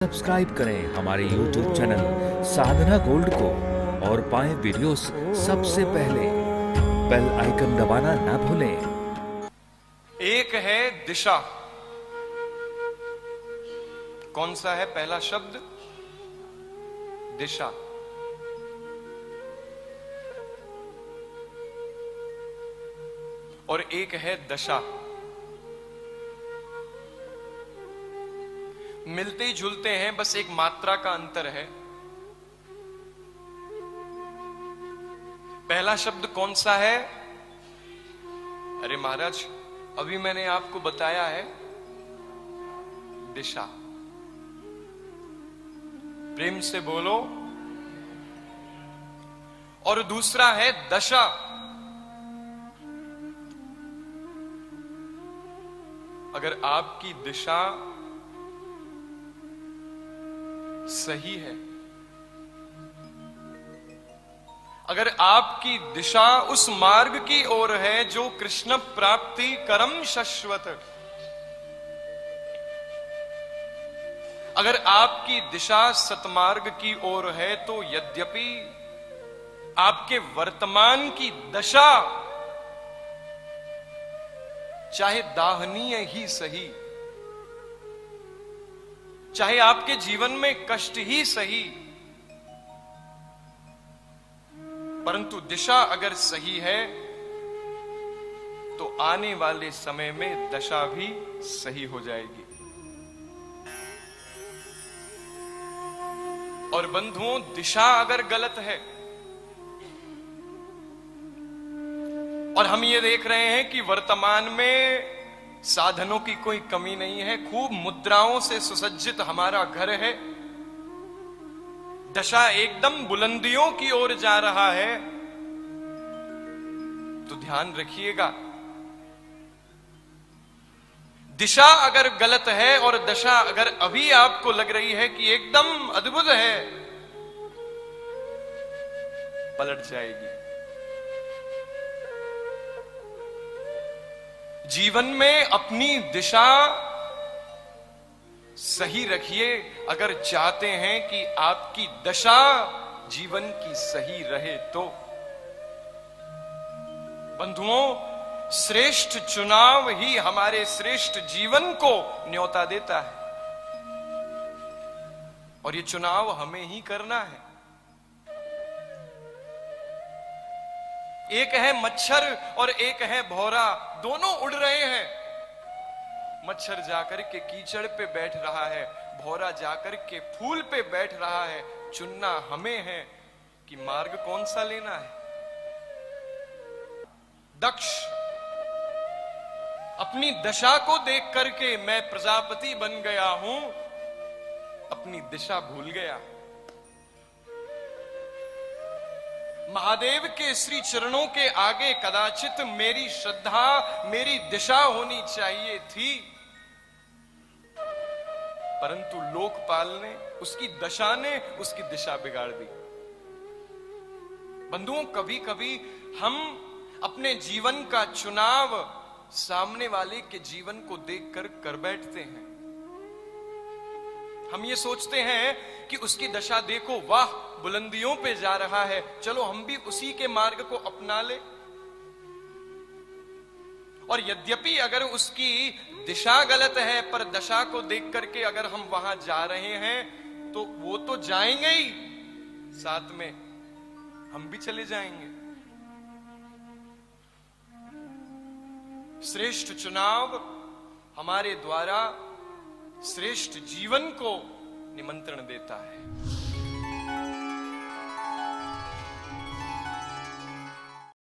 Subscribe करें हमारे YouTube channel साधना gold को और पाएं वीडियोस सबसे पहले। बेल आइकन दबाना ना भूलें। एक है दिशा। कौन सा है पहला शब्द? दिशा। और एक है दशा। मिलते ही जुलते हैं, बस एक मात्रा का अंतर है। पहला शब्द कौन सा है? अरे महाराज, अभी मैंने आपको बताया है दिशा। प्रेम से बोलो। और दूसरा है दशा। अगर आपकी दिशा सही है, अगर आपकी दिशा उस मार्ग की ओर है जो कृष्ण प्राप्ति करम शाश्वत, अगर आपकी दिशा सतमार्ग की ओर है, तो यद्यपि आपके वर्तमान की दशा चाहे दाहनीय ही सही, चाहे आपके जीवन में कष्ट ही सही, परंतु दिशा अगर सही है तो आने वाले समय में दशा भी सही हो जाएगी। और बंधुओं, दिशा अगर गलत है, और हम ये देख रहे हैं कि वर्तमान में साधनों की कोई कमी नहीं है, खूब मुद्राओं से सुसज्जित हमारा घर है, दशा एकदम बुलंदियों की ओर जा रहा है, तो ध्यान रखिएगा, दिशा अगर गलत है और दशा अगर अभी आपको लग रही है कि एकदम अद्भुत है, पलट जाएगी। जीवन में अपनी दिशा सही रखिए अगर चाहते हैं कि आपकी दशा जीवन की सही रहे तो। बंधुओं, श्रेष्ठ चुनाव ही हमारे श्रेष्ठ जीवन को न्योता देता है, और ये चुनाव हमें ही करना है। एक है मच्छर और एक है भौरा, दोनों उड़ रहे हैं। मच्छर जाकर के कीचड़ पे बैठ रहा है, भौरा जाकर के फूल पे बैठ रहा है। चुनना हमें है कि मार्ग कौन सा लेना है। दक्ष अपनी दशा को देख करके मैं प्रजापति बन गया हूं, अपनी दिशा भूल गया। महादेव के श्री चरणों के आगे कदाचित मेरी श्रद्धा, मेरी दिशा होनी चाहिए थी, परंतु लोकपाल ने, उसकी दशा ने उसकी दिशा बिगाड़ दी। बंधुओं, कभी कभी हम अपने जीवन का चुनाव सामने वाले के जीवन को देखकर कर बैठते हैं। हम ये सोचते हैं कि उसकी दशा देखो, वाह बुलंदियों पे जा रहा है, चलो हम भी उसी के मार्ग को अपना ले। और यद्यपि अगर उसकी दिशा गलत है, पर दशा को देख करके अगर हम वहां जा रहे हैं तो वो तो जाएंगे ही, साथ में हम भी चले जाएंगे। श्रेष्ठ चुनाव हमारे द्वारा श्रेष्ठ जीवन को निमंत्रण देता है।